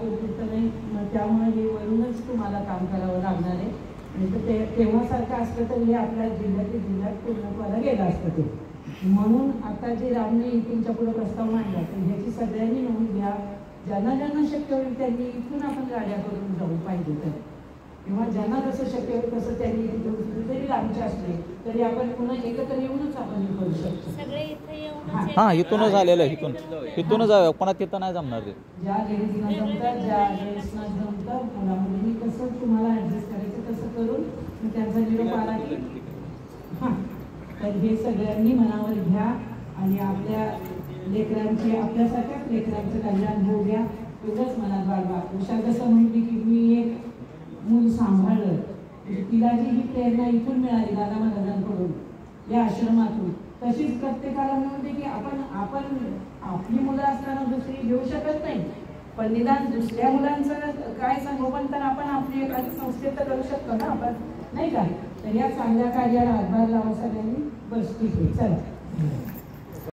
नाही, त्यामुळे हे वरूनच तुम्हाला काम करावं लागणार आहे. आणि तेव्हासारखं असतं तर हे आपल्या जिल्ह्यात पूर्णत्वाला गेलं असतं ते. म्हणून आता जे रामने तुमच्या पुढे प्रस्ताव मांडला तर ह्याची सगळ्यांनी नोंद घ्या. ज्यांना ज्यांना शक्य होईल त्यांनी इथून आपण गाड्या करून जाऊ पाहिजे तर, किंवा ज्यांना जसं शक्य होईल तसं त्यांनी तिथून जरी लांबचे असले तरी आपण पुन्हा एकत्र येऊनच आपण हे करू शकतो. हां, इथूनच आलेलं आहे. इथूनच कोणा तिथं नाही जमणार ते. ज्या लेडीजना जमतात, ज्या जेंट्सना जमतं, मुलामुलींनी कसं तुम्हाला ॲडजस्ट करायचं तसं करून त्यांचा निरोप आला की हां, तर हे सगळ्यांनी मनावर घ्या आणि आपल्या लेकरांची, आपल्यासारख्याच लेकरांचं कल्याण होऊ द्या एवढंच मनात बाळगा. उषा कसं म्हटली की मी एक मूल सांभाळलं, तिला जी ही प्रेरणा इथून मिळाली दादा महाराजांकडून, या आश्रमातून, तशीच प्रत्येकाला मिळते की आपण आपली मुलं असताना दुसरी घेऊ शकत नाही, पण निदान दुसऱ्या मुलांचं काय संगोपन तर आपण आपली एखादी संस्थेत तर करू शकतो ना आपण, नाही का? तर या चांगल्या कार्याला हातभार लावा सगळ्यांनी. बस ठीक आहे, चला.